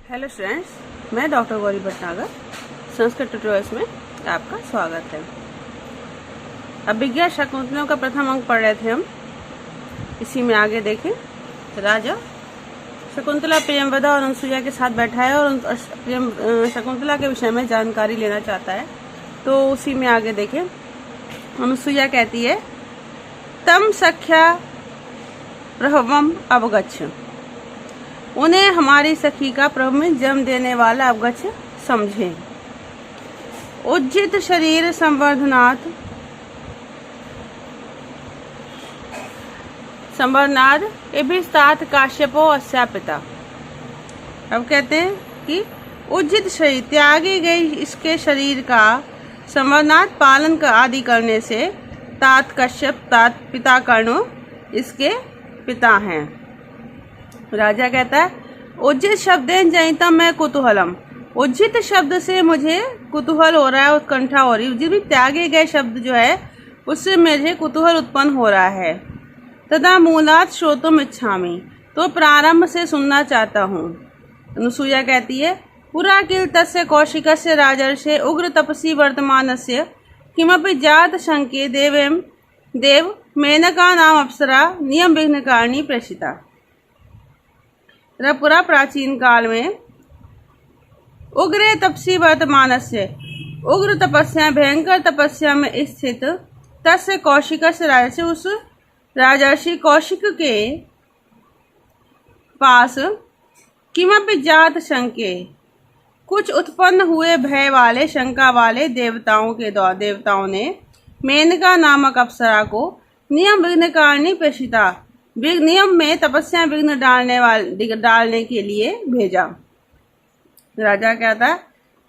Hello students, मैं doctor Gauri Bhatnagar Sanskrit tutorials में आपका स्वागत है। अभिज्ञा शकुंतला का प्रथम अंक पढ़ रहे थे हम। इसी में आगे देखें, राजा शकुंतला प्रियंवदा और अनुसुईया के साथ बैठा है और शकुंतला के विषय में जानकारी लेना चाहता है। तो उसी में आगे देखें, अनुसुईया कहती है, तम सख्या प्रभवम अवगच्छ, उन्हें हमारी सखी का प्रभु में जन्म देने वाला अवगच्छ समझे। उज्जित शरीर संवर्धनात् इभिस्तात काश्यपो अस्या पिता। अब कहते हैं कि उज्जित शरीर, त्यागी गई इसके शरीर का संवर्धनात् पालन का आदि करने से तात कश्यप तात पिता कर्णो इसके पिता हैं। राजा कहता है, उज्जित शब्देन जनितम मैं कुतूहलम, उज्जित शब्द से मुझे कुतूहल हो रहा है, उत्कंठा हो रही है। जिस भी त्यागे गए शब्द जो है उससे मुझे कुतूहल उत्पन्न हो रहा है। तदा मूलात श्रोतुम इच्छामि, तो प्रारंभ से सुनना चाहता हूँ। अनुसुईया कहती है, पुरा किल तस्य कौशिकस्य राजर्षे उग्र तपसी वर्तमानस्य किमपि जात शंके देव मेनका नाम अप्सरा नियम विघ्नकारिणी प्रेषिता। पुरा प्राचीन काल में उग्र तपसी वर्तमानस्य, उग्र तपस्या भयंकर तपस्या में स्थित तस्य कौशिक से राजर्षि, उस राजर्षि कौशिक के पास किमपि जात शंके, कुछ उत्पन्न हुए भय वाले शंका वाले देवताओं ने मेनका नामक अप्सरा को नियम विघ्नकारिणी प्रेषिता, नियम में तपस्या विघ्न डालने के लिए भेजा। राजा कहता है,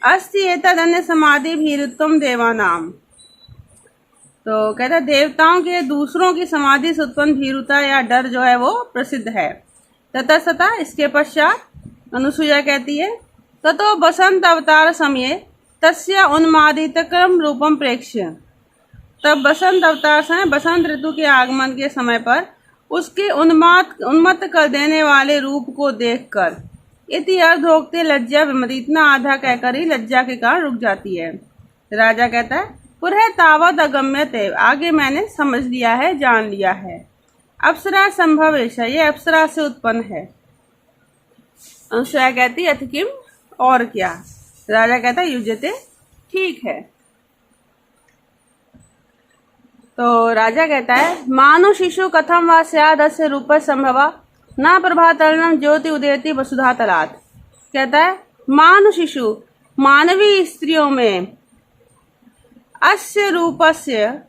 अस्ति एतद अन्य समाधि भीरुत्तम देवानाम, तो कहता है देवताओं के दूसरों की समाधि से उत्पन्न भीरुता या डर जो है वो प्रसिद्ध है। ततस्तता, इसके पश्चात अनुसुईया कहती है, ततो बसंत अवतार समय तस्य उन्मादित क्रम रूपम प्रेक्ष्य, तब बसंत अवतार समय बसंत ऋतु के आगमन के समय पर उसके उन्मत्त कर देने वाले रूप को देखकर इति अर्धोक्ते लज्जा विमति, इतना आधा कहकर ही लज्जा के कारण रुक जाती है। राजा कहता है, पुरः तावद अगम्यते, आगे मैंने समझ लिया है, जान लिया है। अप्सरा संभवेश, ये अप्सरा से उत्पन्न है। अनुसुईया कहती, अथ किम, और क्या। राजा कहता है, युज्यते, ठीक है। तो राजा कहता है, मानु शिशु कथम वा स्याद अस्य रूप संभवा न प्रभातरणम ज्योति उदेति वसुधा तलात्। कहता है, मानु शिशु, मानवीय स्त्रियों में अस्य रूपस्य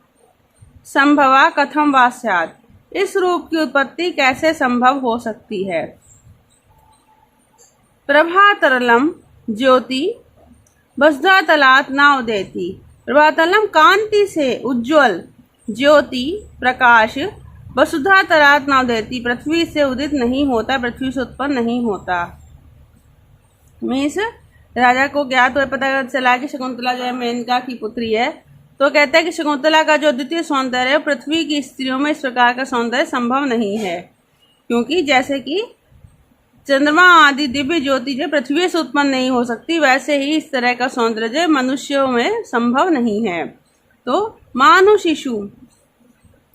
संभवा कथम वा स्याद, इस रूप की उत्पत्ति कैसे संभव हो सकती है। प्रभातरलम ज्योति वसुधा तलात् न उदेति, प्रभातरलम कांति से उज्ज्वल, ज्योति प्रकाश, वसुधा तलात् न उदेति, पृथ्वी से उदित नहीं होता, पृथ्वी से उत्पन्न नहीं होता। मीन्स राजा को ज्ञात हुआ, पता चला कि शकुंतला जो है मेनका की पुत्री है। तो कहते हैं कि शकुंतला का जो द्वितीय सौंदर्य है, पृथ्वी की स्त्रियों में इस प्रकार का सौंदर्य संभव नहीं है, क्योंकि जैसे कि चंद्रमा आदि दिव्य ज्योति जो पृथ्वी से उत्पन्न नहीं हो सकती, वैसे ही इस तरह का सौंदर्य जो मनुष्यों में संभव नहीं है। तो मानु शिशु,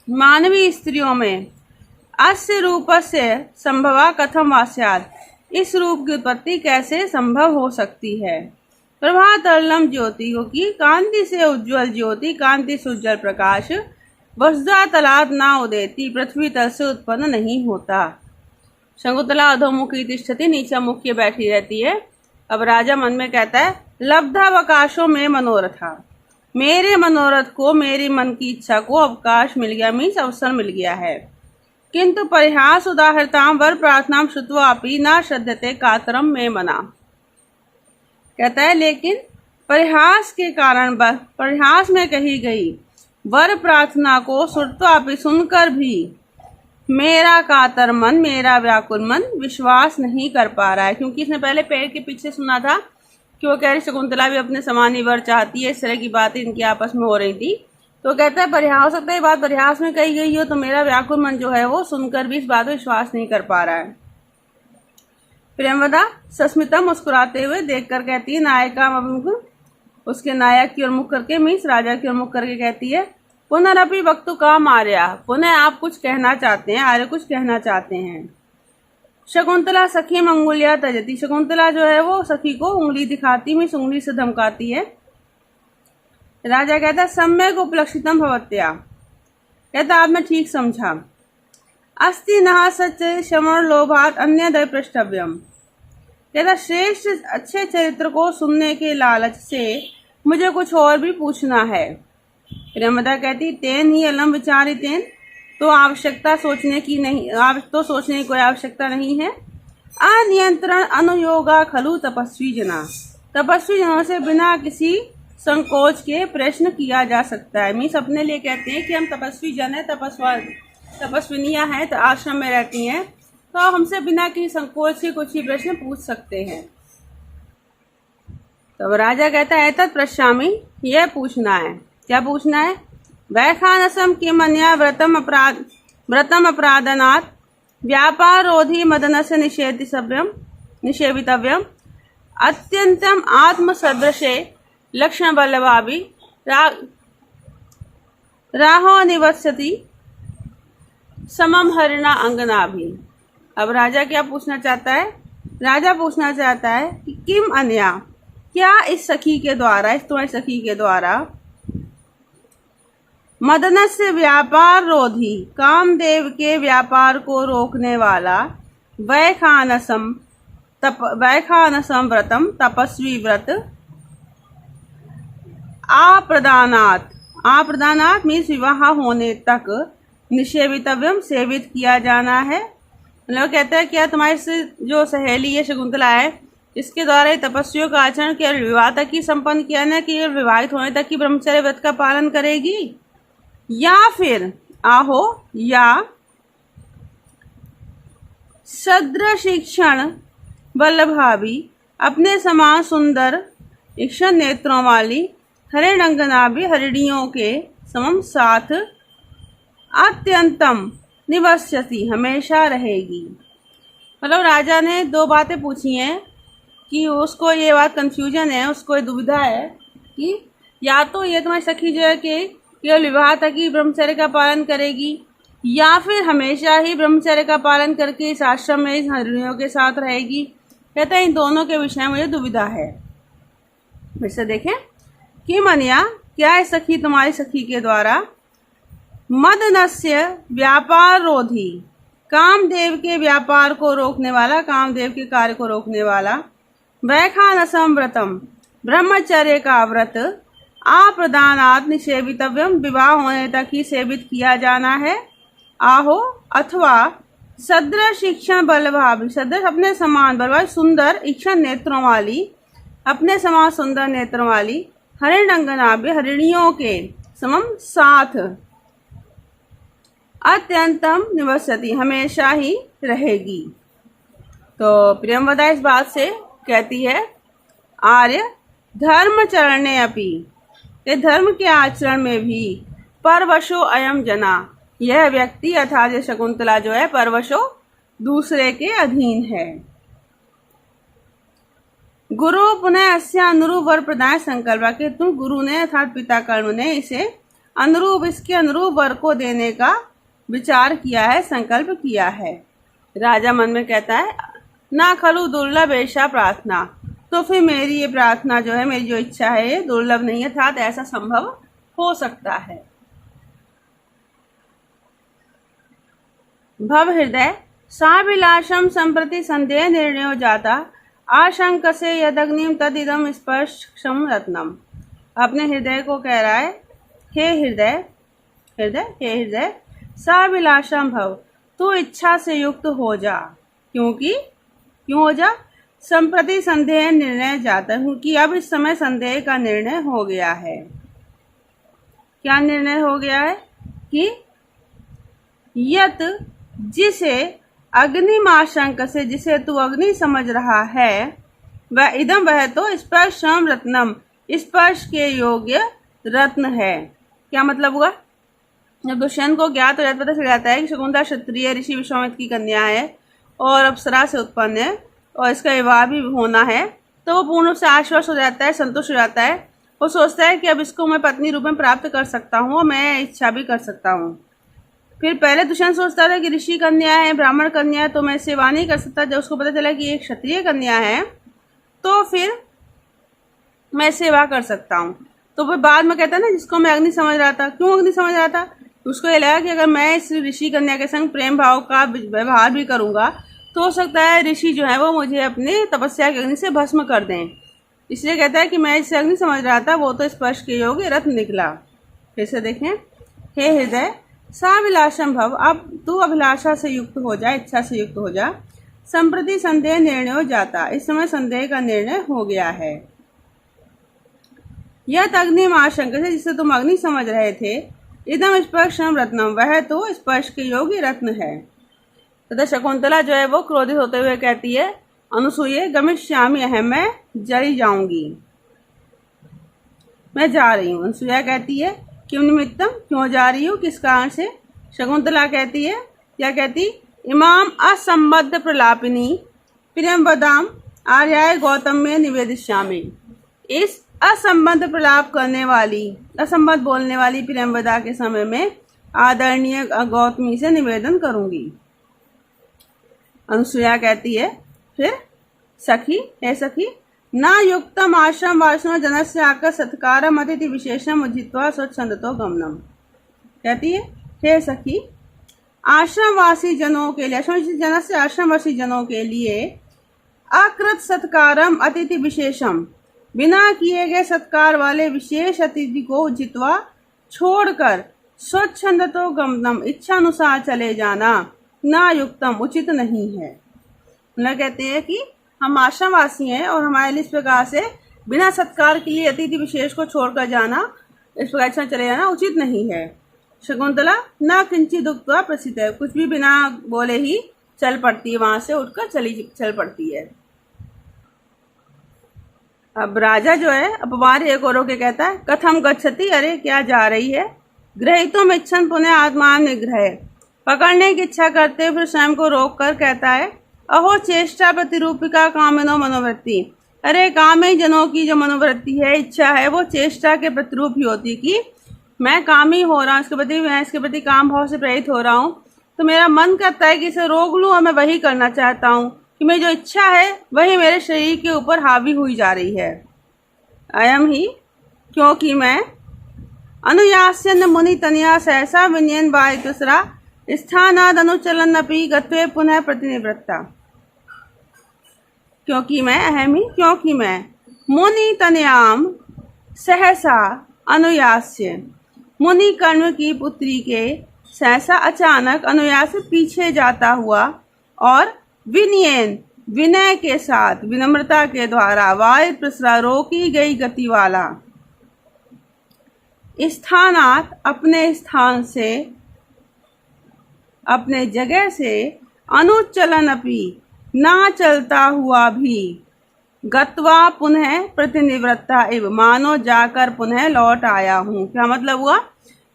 मानवीय स्त्रियों में अस्य रूपस्य संभवा कथम वा स्यात्, इस रूप की उत्पत्ति कैसे संभव हो सकती है। प्रभातरलम ज्योति, क्योंकि कांति से उज्ज्वल ज्योति, कांति से उज्ज्वल प्रकाश, वसुधा तलात् न उदेति, पृथ्वी तल से उत्पन्न नहीं होता। शकुंतला अधोमुखी तिष्ठति, नीचे मुख के बैठी रहती है। अब राजा मन में कहता है, लब्धावकाशों में मनोरथा, मेरे मनोरथ को, मेरी मन की इच्छा को अवकाश मिल गया, मीन्स अवसर मिल गया है। किंतु परिहास उदाहरताम वर प्रार्थना श्रुत्वा अपि न श्रद्धते कातरम में मना। कहता है, लेकिन परिहास के कारण, परिहास में कही गई वर प्रार्थना को श्रुत्वा अपि, सुनकर भी मेरा कातर मन, मेरा व्याकुल मन विश्वास नहीं कर पा रहा है। क्योंकि इसने पहले पेड़ के पीछे सुना था कि वो कह रही शकुंतला भी अपने समान ही वर चाहती है, इस तरह की बातें इनकी आपस में हो रही थी। तो कहता है परिहास, हो सकता है बात परिहास में कही गई हो, तो मेरा व्याकुल मन जो है वो सुनकर भी इस बात पर विश्वास नहीं कर पा रहा है। प्रियंवदा सस्मिता मुस्कुराते हुए देखकर कहती है, नायिका उसके नायक की ओर मुख करके, मीन्स राजा की ओर मुख करके कहती है, पुनरअपि वक्तु काम आर्या, पुनः आप कुछ कहना चाहते हैं, आर्य कुछ कहना चाहते हैं। शकुंतला सखी अंगुलिया तजती, शकुंतला जो है वो सखी को उंगली दिखाती, मीन्स उंगली से धमकाती है। राजा कहता है, सम्यक उपलक्षितम भवत्या, कहता आपने ठीक समझा। अस्ति नहा सच श्रवण लोभात अन्य दय पृष्ठव्यम, कहता श्रेष्ठ अच्छे चरित्र को सुनने के लालच से मुझे कुछ और भी पूछना है। प्रियंवदा कहती, तेन ही अलम विचारितेन, तो आवश्यकता सोचने की नहीं, आप तो सोचने की कोई आवश्यकता नहीं है। अनियंत्रण अनुयोगा खलु तपस्वी जना, तपस्वी जनों से बिना किसी संकोच के प्रश्न किया जा सकता है। मीन्स अपने लिए कहते हैं कि हम तपस्वी जन है, तपस्विनियां हैं, तो आश्रम में रहती हैं, तो हमसे बिना किसी संकोच के कुछ ही प्रश्न पूछ सकते हैं। तो राजा कहता है, एतत् पृच्छामि, यह पूछना है। क्या पूछना है? वैखानसम किमन्या व्रतम अपराधनात् व्यापारोधि मदनस्य निषेवितव्यम अत्यंतम आत्मसदृशे लक्षण बल्लभाभि राहो निवत्सति समम हरिणा अंगनाभि। अब राजा क्या पूछना चाहता है? राजा पूछना चाहता है कि किम अन्या, क्या इस सखी के द्वारा, इस तुम्हारी सखी के द्वारा, मदनस्य व्यापार रोधी, कामदेव के व्यापार को रोकने वाला, वैखानसम व्रतम, तपस्वी व्रत, आप्रदानात मीन्स विवाह होने तक, निषेवितव्यम सेवित किया जाना है। मतलब कहते हैं क्या तुम्हारी जो सहेली है शकुंतला है, इसके द्वारा ये तपस्वियों का आचरण केवल विवाह तक ही संपन्न किया न कि विवाहित होने तक ही ब्रह्मचर्य व्रत का पालन करेगी, या फिर आहो या सदृशिक्षण वल्लभाभि, अपने समान सुंदर ईक्षण नेत्रों वाली, हरिणंगनाभि, हरिणियों के समम साथ, अत्यंतम निवस्यति, हमेशा रहेगी। मतलब राजा ने दो बातें पूछी हैं कि उसको ये बात कंफ्यूजन है, उसको ये दुविधा है कि या तो ये तुम्हारी सखी जो है कि केवल विवाह तक ही ब्रह्मचर्य का पालन करेगी, या फिर हमेशा ही ब्रह्मचर्य का पालन करके इस आश्रम में इस हरिणियों के साथ रहेगी। कहते हैं इन दोनों के विषय में मुझे दुविधा है। फिर से देखें कि मनिया, क्या है सखी तुम्हारी सखी के द्वारा, मदनस्य व्यापार रोधी, कामदेव के व्यापार को रोकने वाला, कामदेव के कार्य को रोकने वाला, वैखानसम व्रतम, ब्रह्मचर्य का व्रत, आप्रदानात् निषेवितव्यम, विवाह होने तक ही सेवित किया जाना है, आहो अथवा सदृश ईक्षण बलभाभि, सदृश अपने समान बलवान सुंदर ईक्षण नेत्रों वाली, अपने समान सुंदर नेत्रों वाली, हरिणंगनाभि, हरिणियों के समम साथ, अत्यंतम निवसति, हमेशा ही रहेगी। तो प्रियंवदा इस बात से कहती है, आर्य धर्म चरणे अपि, ये धर्म के आचरण में भी, परवशो अयम जना, यह व्यक्ति अर्थात शकुंतला जो है परवशो दूसरे के अधीन है। गुरु पुनः अस्य अनुरूप वर प्रदान संकल्प, के तुम गुरु ने अर्थात पिता कर्ण ने इसे अनुरूप, इसके अनुरूप वर को देने का विचार किया है, संकल्प किया है। राजा मन में कहता है, ना खलु दुर्लभ ऐसा प्रार्थना, तो फिर मेरी ये प्रार्थना जो है, मेरी जो इच्छा है ये दुर्लभ नहीं है, अर्थात ऐसा संभव हो सकता है। भव हृदय साभिलाषम संप्रति संदेह निर्णयो जाता, आशंक से यदग्निम तदिदम स्पर्शम रत्नम, अपने हृदय को कह रहा है, हे हृदय, हे हृदय साभिलाषम भव, तू इच्छा से युक्त हो जा, क्योंकि क्यों हो जा, संप्रति संदेह निर्णय जाता, क्योंकि अब इस समय संदेह का निर्णय हो गया है। क्या निर्णय हो गया है कि यत, जिसे अग्निमाशंक से, जिसे तू अग्नि समझ रहा है, वह इदम, वह तो स्पर्शम रत्नम, स्पर्श के योग्य रत्न है। क्या मतलब हुआ? जब दुष्यंत को ज्ञात हो जाता, पता चल जाता है कि शकुंतला क्षत्रिय ऋषि विश्वामित्र की कन्या है और अप्सरा से उत्पन्न है, और इसका विवाह भी होना है, तो वो पूर्ण रूप से आश्वस्त हो जाता है, संतुष्ट हो जाता है। वो सोचता है कि अब इसको मैं पत्नी रूप में प्राप्त कर सकता हूँ और मैं इच्छा भी कर सकता हूँ। फिर पहले दुष्यंत सोचता था कि ऋषि कन्या है, ब्राह्मण कन्या है, तो मैं सेवा नहीं कर सकता। जब उसको पता चला कि एक क्षत्रिय कन्या है तो फिर मैं सेवा कर सकता हूँ। तो फिर बाद में कहता है ना, जिसको मैं अग्नि समझ रहा था। क्यों अग्नि समझ रहा था? उसको ये लगा कि अगर मैं इस ऋषि कन्या के संग प्रेम भाव का व्यवहार भी करूँगा तो हो सकता है ऋषि जो है वो मुझे अपने तपस्या के अग्नि से भस्म कर दें। इसलिए कहता है कि मैं इसे अग्नि समझ रहा था, वो तो स्पर्श के योग्य रत्न निकला। फिर से देखें, हे हृदय साभिलाषम भव, अब तू अभिलाषा से युक्त हो जा, इच्छा से युक्त हो जा। संप्रति संदेह निर्णय हो जाता, इस समय संदेह का निर्णय हो गया है। यह अग्निम आशंक से, जिसे तुम अग्नि समझ रहे थे, इदम स्पर्शम रत्नम, वह तो स्पर्श के योग्य रत्न है। तथा शकुंतला जो है वो क्रोधित होते हुए कहती है, अनुसूये गमिष्यामि अहम, मैं जली जाऊंगी, मैं जा रही हूँ। अनुसूया कहती है, किम निमित्तम, क्यों जा रही हूँ, किस कारण से? शकुंतला कहती है, क्या कहती? इमाम असंबद्ध प्रलापिनी प्रियम वदाम आर्याय गौतम में निवेदिष्यामि, इस असंबद्ध प्रलाप करने वाली, असंबद्ध बोलने वाली प्रियमवदा के समय में आदरणीय गौतमी से निवेदन करूंगी। अनुसुईया कहती है फिर, सखी हे सखी, न युक्तम आश्रम वासनो जनस्य आकर सत्कारम अतिथि विशेषम उज्जित्वा स्वच्छंदतो गमनम। कहती है, हे सखी, आश्रमवासी जनों के लिए, जनस्य आश्रमवासी जनों के लिए अकृत सत्कारम अतिथि विशेषम, बिना किए गए सत्कार वाले विशेष अतिथि को उज्जित्वा छोड़कर स्वच्छंदतो गमनम, इच्छानुसार चले जाना, ना युक्तम, उचित नहीं है। मतलब कहते हैं कि हम आश्रमवासी हैं और हमारे लिए इस प्रकार से बिना सत्कार के लिए अतिथि विशेष को छोड़कर जाना, इस प्रकार से चले जाना उचित नहीं है। शकुंतला न किंचित उक्त्वा प्रसिद्ध है, कुछ भी बिना बोले ही चल पड़ती है, वहां से उठकर चल पड़ती है। अब राजा जो है अपमार एक और के कहता है, कथम गच्छति, अरे क्या जा रही है? ग्रहीतुम इच्छन पुनः आत्मा निग्रह, पकड़ने की इच्छा करते फिर स्वयं को रोक कर कहता है, अहो चेष्टा प्रतिरूपिका कामिनो मनोवृत्ति, अरे कामी जनों की जो मनोवृत्ति है, इच्छा है, वो चेष्टा के प्रतिरूप ही होती कि मैं कामी हो रहा हूँ इसके प्रति, मैं इसके प्रति काम भाव से प्रेरित हो रहा हूँ, तो मेरा मन करता है कि इसे रोक लूँ और मैं वही करना चाहता हूँ कि मेरी जो इच्छा है वही मेरे शरीर के ऊपर हावी हुई जा रही है। अयम ही, क्योंकि मैं अनुयास्यन मुनि तनया सहसा विनयन वायुतुसरा स्थानाद अनुचलन अपि गत्वे पुनः प्रतिनिवृत्ता। क्योंकि मैं, अहम ही, क्योंकि मैं मुनि तनयाम सहसा अनुयास्य, मुनि कर्ण की पुत्री के सहसा अचानक अनुयास पीछे जाता हुआ और विनयन, विनय के साथ, विनम्रता के द्वारा, वायु प्रसरा, रोकी गई गति वाला, स्थानात, अपने स्थान से, अपने जगह से, अनुचलन अपि, ना चलता हुआ भी, गत्वा पुनः प्रतिनिवृत्ता एव, मानो जाकर पुनः लौट आया हूँ। क्या मतलब हुआ?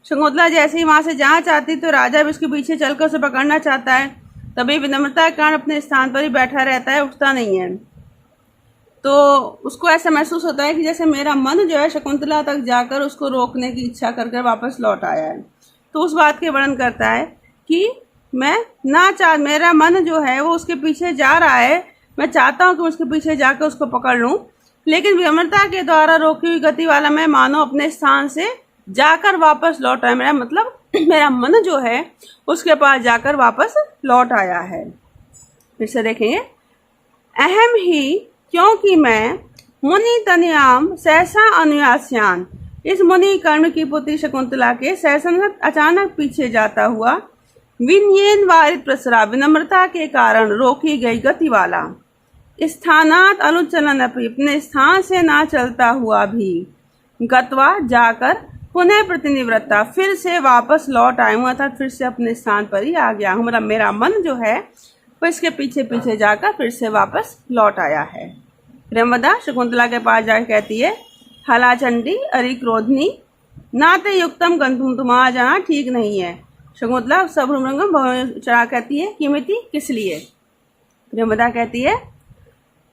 शकुंतला जैसे ही वहां से जाना चाहती तो राजा भी उसके पीछे चलकर उसे पकड़ना चाहता है, तभी विनम्रता के कारण अपने स्थान पर ही बैठा रहता है, उठता नहीं है। तो उसको ऐसा महसूस होता है कि जैसे मेरा मन जो है शकुंतला तक जाकर उसको रोकने की इच्छा कर वापस लौट आया है। तो उस बात के वर्णन करता है कि मैं मेरा मन जो है वो उसके पीछे जा रहा है, मैं चाहता हूँ कि उसके पीछे जाकर उसको पकड़ लूँ, लेकिन विनम्रता के द्वारा रोकी हुई गति वाला मैं मानो अपने स्थान से जाकर वापस लौट आया। मेरा मतलब मेरा मन जो है उसके पास जाकर वापस लौट आया है। फिर से देखेंगे, अहम ही, क्योंकि मैं मुनि तनयाम सहसा अनुयास्यान, इस मुनि कर्ण की पुत्री शकुंतला के सहसा अचानक पीछे जाता हुआ, विनयन वारित प्रसरा, विनम्रता के कारण रोकी गई गति वाला, स्थानात अनुचलन अपि, अपने स्थान से ना चलता हुआ भी, गत्वा जाकर, पुनः प्रतिनिवृत्ता, फिर से वापस लौट आया हूँ, अर्थात फिर से अपने स्थान पर ही आ गया हूँ। मेरा मन जो है वो इसके पीछे पीछे जाकर फिर से वापस लौट आया है। प्रेमवदा शकुंतला के पास जाकर कहती है, हला चंडी अरि क्रोधनी नाते युक्तम गंतुम, तुम्हारा जाना ठीक नहीं है। शकुंतला सभ्रमृंगम चढ़ा कहती है, किमिति, किस लिए? प्रेमवदा कहती है,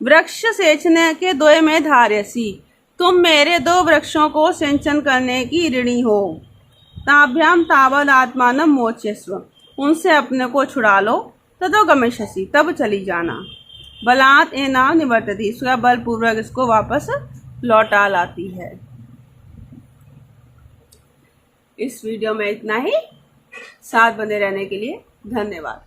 वृक्ष सेचने के दोय में धार्यसी, तुम मेरे 2 वृक्षों को सिंचन करने की ऋणी हो। ताभ्याम तावद आत्मानं मोचस्व, उनसे अपने को छुड़ा लो। ततो गमिष्यसि, तब चली जाना। बलात् एना निवर्तति, इसका बलपूर्वक इसको वापस लौटा लाती है। इस वीडियो में इतना ही। साथ बने रहने के लिए धन्यवाद।